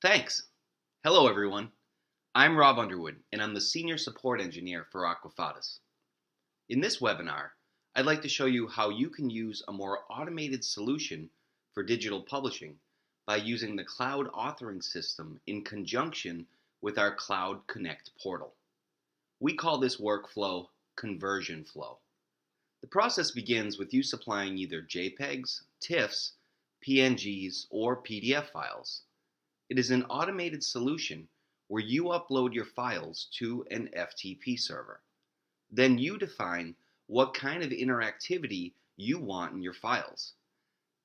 Thanks. Hello, everyone. I'm Rob Underwood, and I'm the Senior Support Engineer for Aquafadas. In this webinar, I'd like to show you how you can use a more automated solution for digital publishing by using the Cloud Authoring System in conjunction with our Cloud Connect portal. We call this workflow conversion flow. The process begins with you supplying either JPEGs, TIFFs, PNGs, or PDF files. It is an automated solution where you upload your files to an FTP server. Then you define what kind of interactivity you want in your files.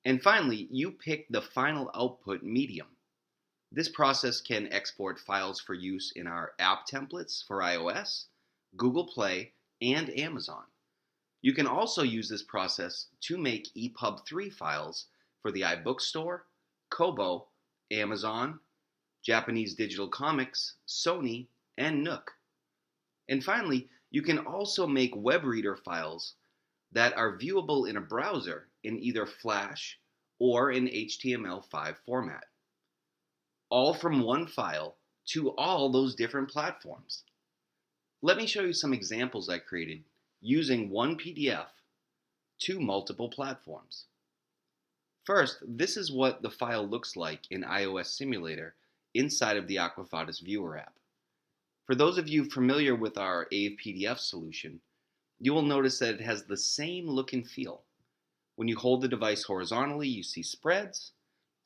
And finally, you pick the final output medium. This process can export files for use in our app templates for iOS, Google Play, and Amazon. You can also use this process to make EPUB 3 files for the iBookstore, Kobo, Amazon, Japanese Digital Comics, Sony, and Nook. And finally, you can also make web reader files that are viewable in a browser in either Flash or in HTML5 format. All from one file to all those different platforms. Let me show you some examples I created using one PDF to multiple platforms. First, this is what the file looks like in iOS Simulator inside of the Aquafadas Viewer app. For those of you familiar with our AvePDF solution, you will notice that it has the same look and feel. When you hold the device horizontally, you see spreads,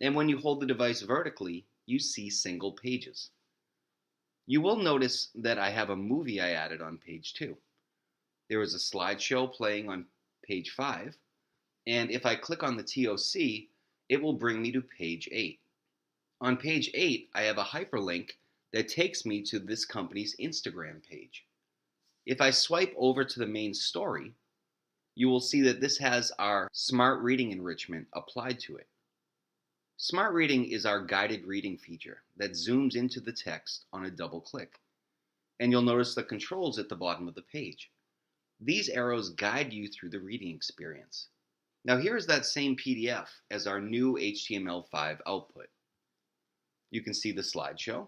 and when you hold the device vertically, you see single pages. You will notice that I have a movie I added on page 2. There is a slideshow playing on page 5, and if I click on the TOC, it will bring me to page 8. On page 8, I have a hyperlink that takes me to this company's Instagram page. If I swipe over to the main story, you will see that this has our Smart Reading enrichment applied to it. Smart Reading is our guided reading feature that zooms into the text on a double click. And you'll notice the controls at the bottom of the page. These arrows guide you through the reading experience. Now here's that same PDF as our new HTML5 output. You can see the slideshow.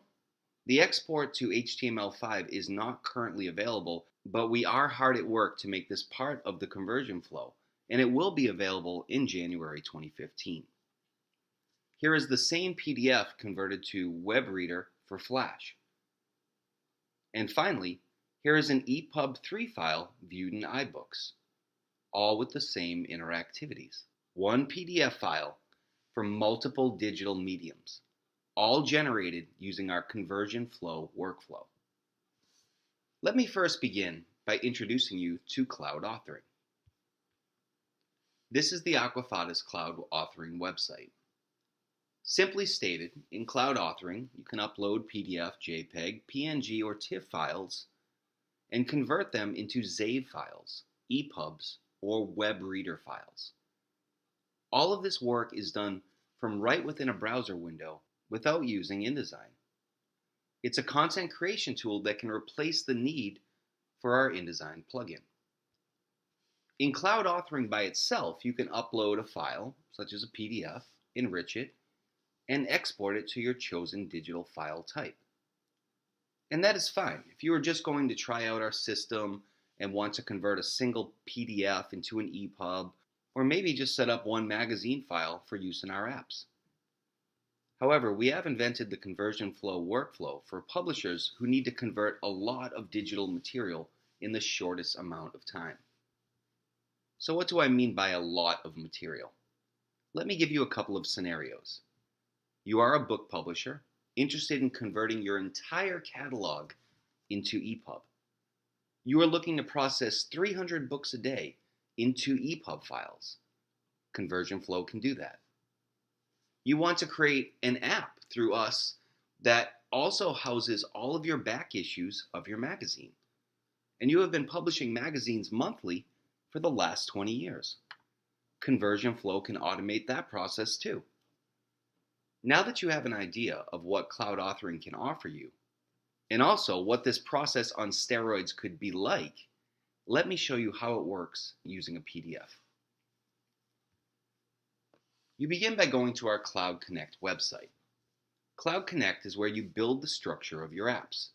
The export to HTML5 is not currently available, but we are hard at work to make this part of the conversion flow, and it will be available in January 2015. Here is the same PDF converted to WebReader for Flash. And finally, here is an EPUB 3 file viewed in iBooks, all with the same interactivities. One PDF file for multiple digital mediums, all generated using our conversion flow workflow. Let me first begin by introducing you to Cloud Authoring. This is the Aquafadas Cloud Authoring website. Simply stated, in Cloud Authoring, you can upload PDF, JPEG, PNG, or TIFF files and convert them into ZAVE files, EPUBs, or web reader files. All of this work is done from right within a browser window without using InDesign. It's a content creation tool that can replace the need for our InDesign plugin. In Cloud Authoring by itself, you can upload a file, such as a PDF, enrich it, and export it to your chosen digital file type. And that is fine. If you are just going to try out our system and want to convert a single PDF into an EPUB, or maybe just set up one magazine file for use in our apps. However, we have invented the conversion flow workflow for publishers who need to convert a lot of digital material in the shortest amount of time. So what do I mean by a lot of material? Let me give you a couple of scenarios. You are a book publisher interested in converting your entire catalog into EPUB. You are looking to process 300 books a day into EPUB files. Conversion Flow can do that. You want to create an app through us that also houses all of your back issues of your magazine. And you have been publishing magazines monthly for the last 20 years. Conversion Flow can automate that process too. Now that you have an idea of what Cloud Authoring can offer you, and also what this process on steroids could be like, let me show you how it works using a PDF. You begin by going to our Cloud Connect website. Cloud Connect is where you build the structure of your apps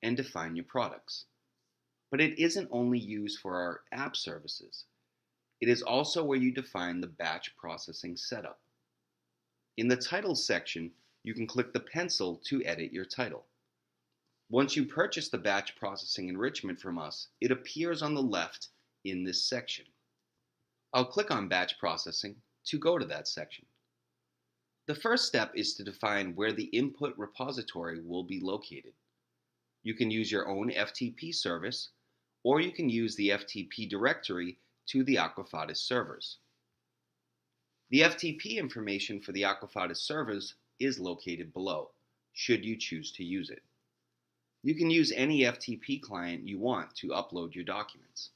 and define your products. But it isn't only used for our app services. It is also where you define the batch processing setup. In the Titles section, you can click the pencil to edit your title. Once you purchase the batch processing enrichment from us, it appears on the left in this section. I'll click on batch processing to go to that section. The first step is to define where the input repository will be located. You can use your own FTP service, or you can use the FTP directory to the Aquafatis servers. The FTP information for the Aquafatis servers is located below, should you choose to use it. You can use any FTP client you want to upload your documents.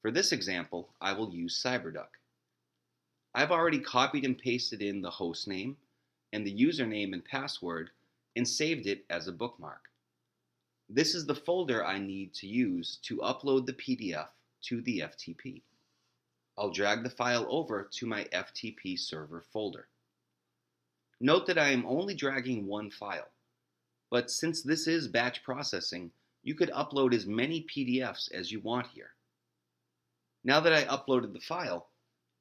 For this example, I will use CyberDuck. I've already copied and pasted in the host name and the username and password and saved it as a bookmark. This is the folder I need to use to upload the PDF to the FTP. I'll drag the file over to my FTP server folder. Note that I am only dragging one file, but since this is batch processing, you could upload as many PDFs as you want here. Now that I uploaded the file,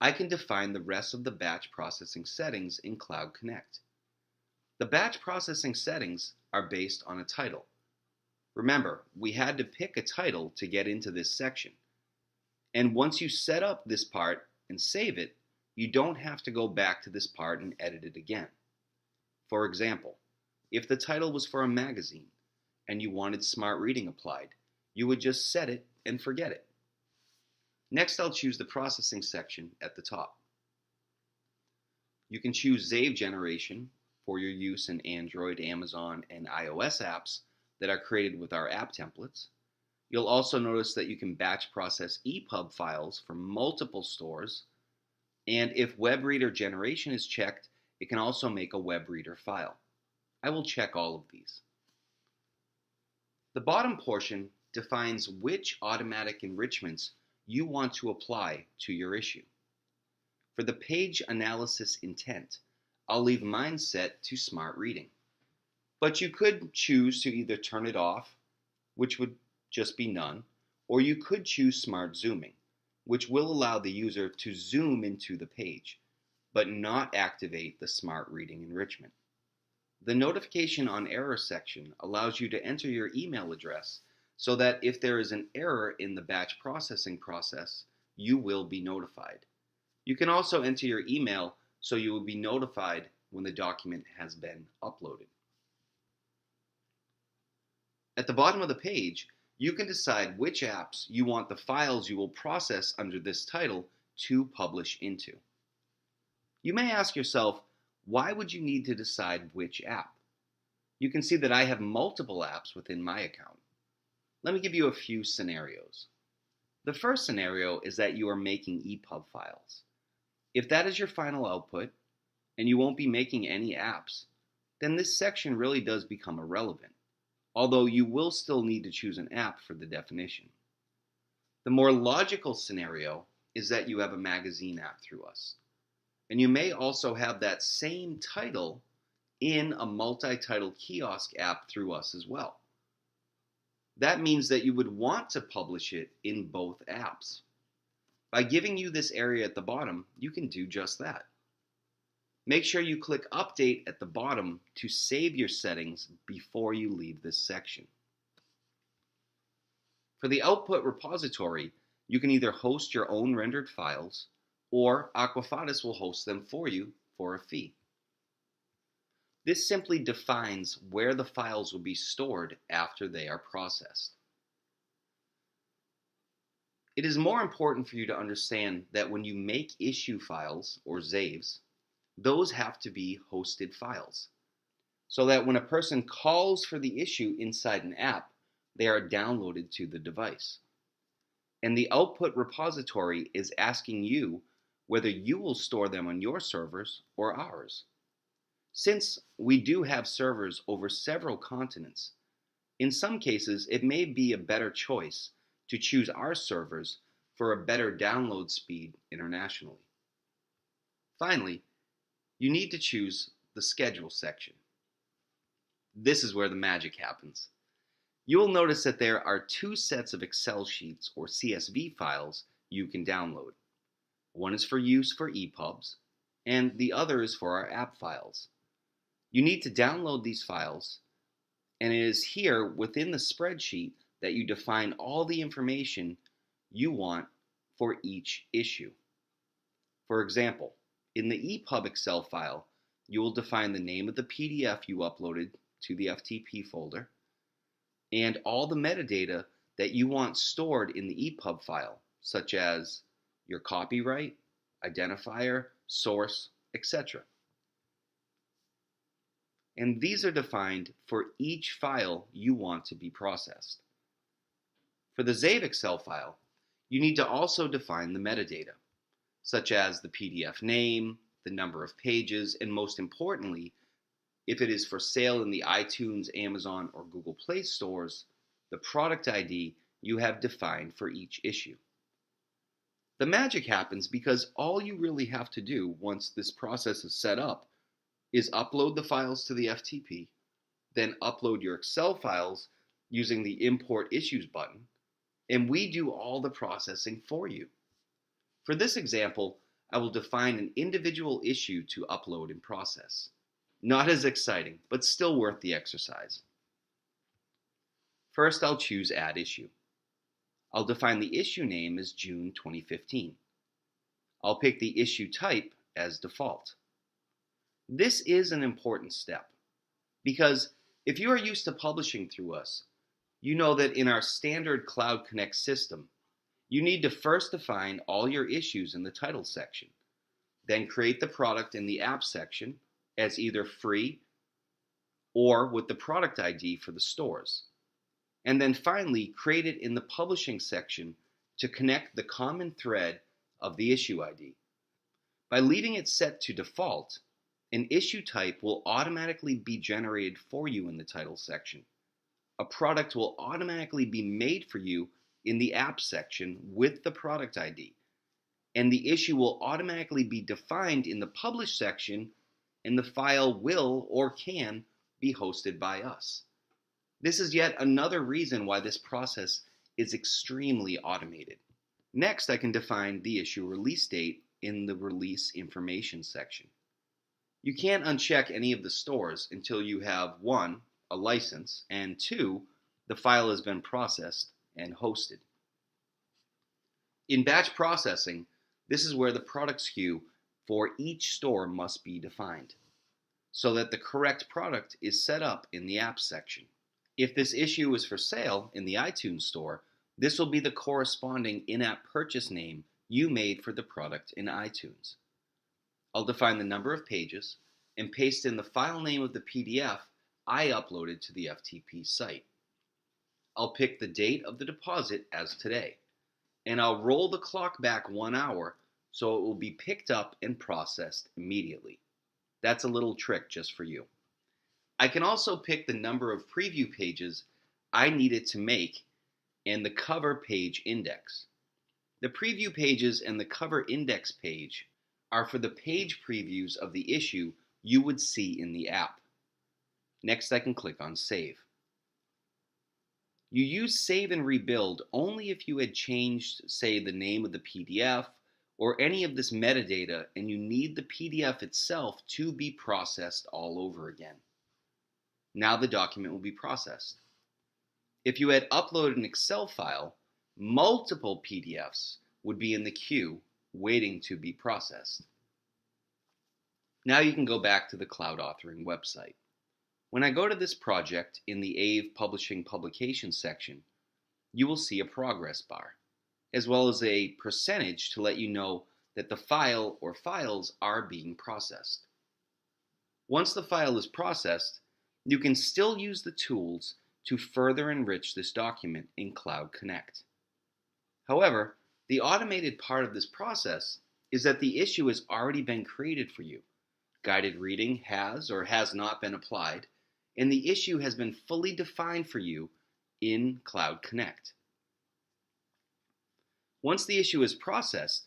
I can define the rest of the batch processing settings in Cloud Connect. The batch processing settings are based on a title. Remember, we had to pick a title to get into this section. And once you set up this part and save it, you don't have to go back to this part and edit it again. For example, if the title was for a magazine and you wanted Smart Reading applied, you would just set it and forget it. Next, I'll choose the processing section at the top. You can choose Zave generation for your use in Android, Amazon, and iOS apps that are created with our app templates. You'll also notice that you can batch process EPUB files from multiple stores, and if web reader generation is checked, it can also make a web reader file. I will check all of these. The bottom portion defines which automatic enrichments you want to apply to your issue. For the page analysis intent, I'll leave mine set to Smart Reading. But you could choose to either turn it off, which would just be none, or you could choose Smart Zooming, which will allow the user to zoom into the page, but not activate the Smart Reading enrichment. The notification on error section allows you to enter your email address so that if there is an error in the batch processing process, you will be notified. You can also enter your email so you will be notified when the document has been uploaded. At the bottom of the page, you can decide which apps you want the files you will process under this title to publish into. You may ask yourself, why would you need to decide which app? You can see that I have multiple apps within my account. Let me give you a few scenarios. The first scenario is that you are making EPUB files. If that is your final output, and you won't be making any apps, then this section really does become irrelevant, although you will still need to choose an app for the definition. The more logical scenario is that you have a magazine app through us, and you may also have that same title in a multi-title kiosk app through us as well. That means that you would want to publish it in both apps. By giving you this area at the bottom, you can do just that. Make sure you click Update at the bottom to save your settings before you leave this section. For the output repository, you can either host your own rendered files, or Aquafatis will host them for you for a fee. This simply defines where the files will be stored after they are processed. It is more important for you to understand that when you make issue files, or Zaves, those have to be hosted files, so that when a person calls for the issue inside an app, they are downloaded to the device. And the output repository is asking you whether you will store them on your servers or ours. Since we do have servers over several continents, in some cases it may be a better choice to choose our servers for a better download speed internationally. Finally, you need to choose the Schedule section. This is where the magic happens. You will notice that there are two sets of Excel sheets or CSV files you can download. One is for use for EPUBs, and the other is for our app files. You need to download these files, and it is here within the spreadsheet that you define all the information you want for each issue. For example, in the EPUB Excel file, you will define the name of the PDF you uploaded to the FTP folder and all the metadata that you want stored in the EPUB file, such as your copyright, identifier, source, etc. And these are defined for each file you want to be processed. For the Zave Excel file, you need to also define the metadata, such as the PDF name, the number of pages, and most importantly, if it is for sale in the iTunes, Amazon, or Google Play stores, the product ID you have defined for each issue. The magic happens because all you really have to do once this process is set up is upload the files to the FTP, then upload your Excel files using the Import Issues button, and we do all the processing for you. For this example, I will define an individual issue to upload and process. Not as exciting, but still worth the exercise. First, I'll choose Add Issue. I'll define the issue name as June 2015. I'll pick the issue type as default. This is an important step because if you are used to publishing through us, you know that in our standard Cloud Connect system, you need to first define all your issues in the title section, then create the product in the app section as either free or with the product ID for the stores, and then finally create it in the publishing section to connect the common thread of the issue ID. By leaving it set to default, an issue type will automatically be generated for you in the title section. A product will automatically be made for you in the app section with the product ID, and the issue will automatically be defined in the publish section, and the file will or can be hosted by us. This is yet another reason why this process is extremely automated. Next, I can define the issue release date in the release information section. You can't uncheck any of the stores until you have 1, a license, and 2, the file has been processed and hosted. In batch processing, this is where the product SKU for each store must be defined, so that the correct product is set up in the apps section. If this issue is for sale in the iTunes store, this will be the corresponding in-app purchase name you made for the product in iTunes. I'll define the number of pages and paste in the file name of the PDF I uploaded to the FTP site. I'll pick the date of the deposit as today, and I'll roll the clock back 1 hour so it will be picked up and processed immediately. That's a little trick just for you. I can also pick the number of preview pages I needed to make and the cover page index. The preview pages and the cover index page are for the page previews of the issue you would see in the app. Next, I can click on Save. You use Save and Rebuild only if you had changed, say, the name of the PDF or any of this metadata and you need the PDF itself to be processed all over again. Now the document will be processed. If you had uploaded an Excel file, multiple PDFs would be in the queue waiting to be processed. Now you can go back to the Cloud Authoring website. When I go to this project in the AVE Publishing Publications section, you will see a progress bar, as well as a percentage to let you know that the file or files are being processed. Once the file is processed, you can still use the tools to further enrich this document in Cloud Connect. However, the automated part of this process is that the issue has already been created for you. Guided reading has or has not been applied, and the issue has been fully defined for you in Cloud Connect. Once the issue is processed,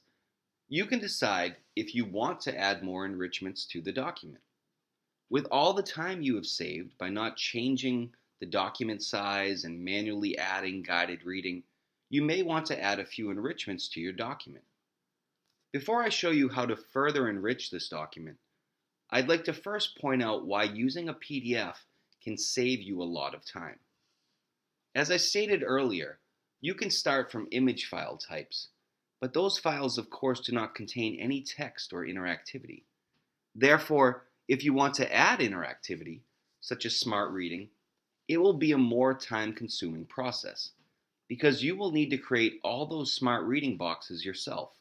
you can decide if you want to add more enrichments to the document. With all the time you have saved by not changing the document size and manually adding guided reading, you may want to add a few enrichments to your document. Before I show you how to further enrich this document, I'd like to first point out why using a PDF can save you a lot of time. As I stated earlier, you can start from image file types, but those files of course do not contain any text or interactivity. Therefore, if you want to add interactivity, such as smart reading, it will be a more time-consuming process, because you will need to create all those smart reading boxes yourself.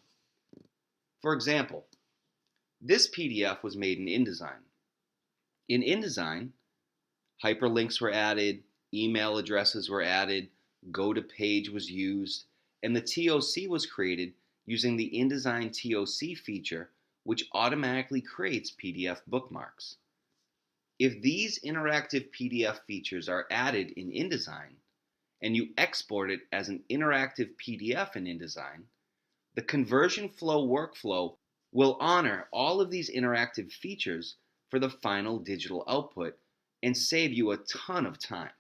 For example, this PDF was made in InDesign. In InDesign, hyperlinks were added, email addresses were added, Go to Page was used, and the TOC was created using the InDesign TOC feature, which automatically creates PDF bookmarks. If these interactive PDF features are added in InDesign, and you export it as an interactive PDF in InDesign, the conversion flow workflow will honor all of these interactive features for the final digital output and save you a ton of time.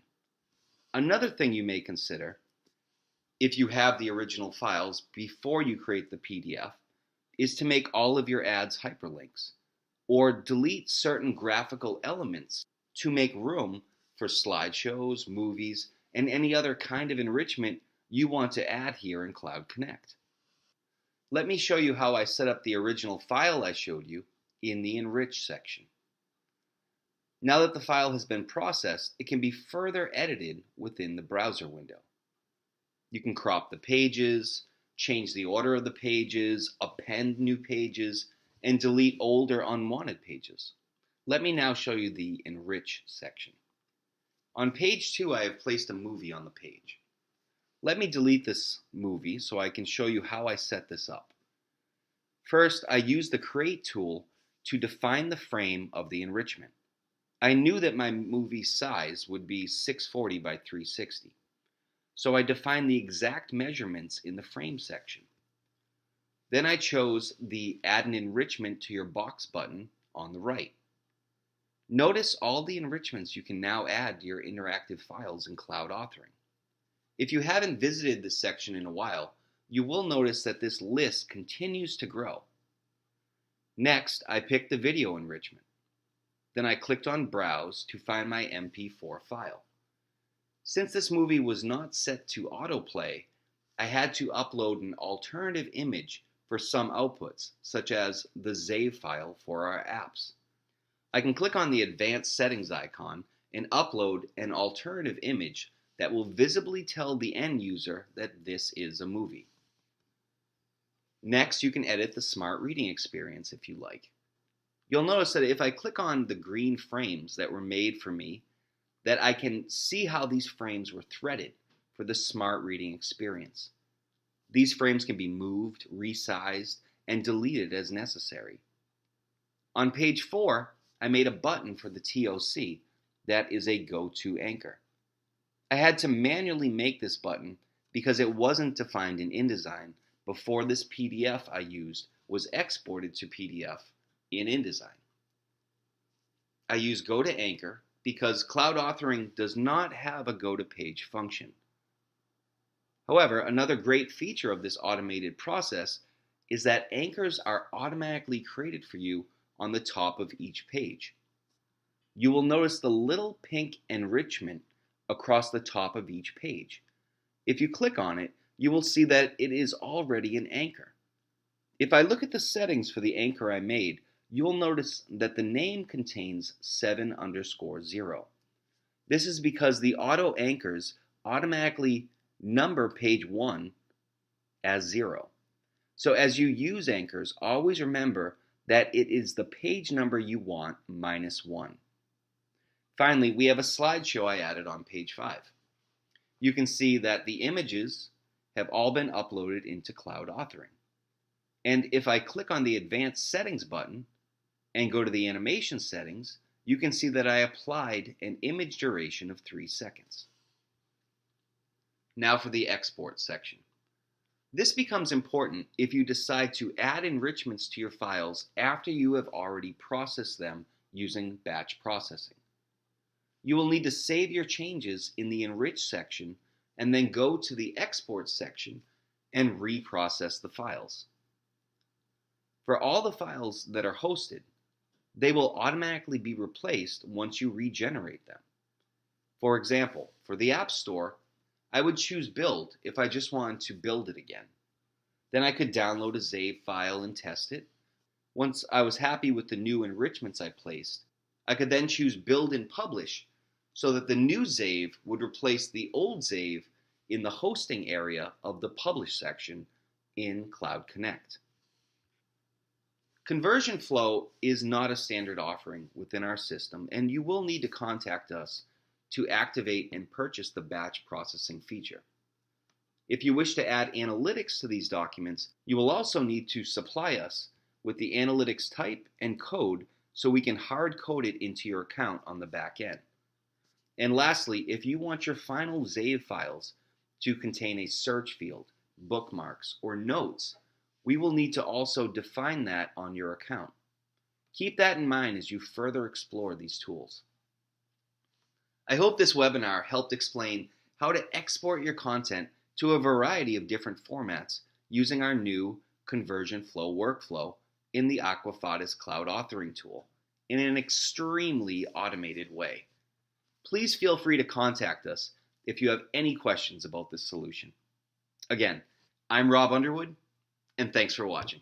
Another thing you may consider, if you have the original files before you create the PDF, is to make all of your ads hyperlinks, or delete certain graphical elements to make room for slideshows, movies, and any other kind of enrichment you want to add here in Cloud Connect. Let me show you how I set up the original file I showed you in the Enrich section. Now that the file has been processed, it can be further edited within the browser window. You can crop the pages, change the order of the pages, append new pages, and delete old or unwanted pages. Let me now show you the Enrich section. On page 2, I have placed a movie on the page. Let me delete this movie so I can show you how I set this up. First, I used the Create tool to define the frame of the enrichment. I knew that my movie size would be 640 by 360, so I defined the exact measurements in the frame section. Then I chose the Add an Enrichment to Your Box button on the right. Notice all the enrichments you can now add to your interactive files in Cloud Authoring. If you haven't visited this section in a while, you will notice that this list continues to grow. Next, I picked the video enrichment. Then I clicked on Browse to find my MP4 file. Since this movie was not set to autoplay, I had to upload an alternative image for some outputs, such as the ZAVE file for our apps. I can click on the Advanced Settings icon and upload an alternative image that will visibly tell the end user that this is a movie. Next, you can edit the smart reading experience if you like. You'll notice that if I click on the green frames that were made for me, that I can see how these frames were threaded for the smart reading experience. These frames can be moved, resized, and deleted as necessary. On page 4, I made a button for the TOC that is a go-to anchor. I had to manually make this button because it wasn't defined in InDesign before this PDF I used was exported to PDF in InDesign. I use Go to Anchor because Cloud Authoring does not have a Go to Page function. However, another great feature of this automated process is that anchors are automatically created for you on the top of each page. You will notice the little pink enrichment across the top of each page. If you click on it, you will see that it is already an anchor. If I look at the settings for the anchor I made, you'll notice that the name contains 7_0. This is because the auto anchors automatically number page 1 as 0. So as you use anchors, always remember that it is the page number you want minus 1. Finally, we have a slideshow I added on page 5. You can see that the images have all been uploaded into Cloud Authoring. And if I click on the Advanced Settings button and go to the Animation Settings, you can see that I applied an image duration of 3 seconds. Now for the Export section. This becomes important if you decide to add enrichments to your files after you have already processed them using batch processing. You will need to save your changes in the Enrich section and then go to the Export section and reprocess the files. For all the files that are hosted, they will automatically be replaced once you regenerate them. For example, for the App Store, I would choose Build if I just wanted to build it again. Then I could download a ZAVE file and test it. Once I was happy with the new enrichments I placed, I could then choose Build and Publish so that the new ZAVE would replace the old ZAVE in the hosting area of the Publish section in Cloud Connect. Conversion Flow is not a standard offering within our system, and you will need to contact us to activate and purchase the batch processing feature. If you wish to add analytics to these documents, you will also need to supply us with the analytics type and code so we can hard code it into your account on the back end. And lastly, if you want your final ZAVE files to contain a search field, bookmarks, or notes, we will need to also define that on your account. Keep that in mind as you further explore these tools. I hope this webinar helped explain how to export your content to a variety of different formats using our new Conversion Flow workflow in the Aquafadas Cloud Authoring tool in an extremely automated way. Please feel free to contact us if you have any questions about this solution. Again, I'm Rob Underwood, and thanks for watching.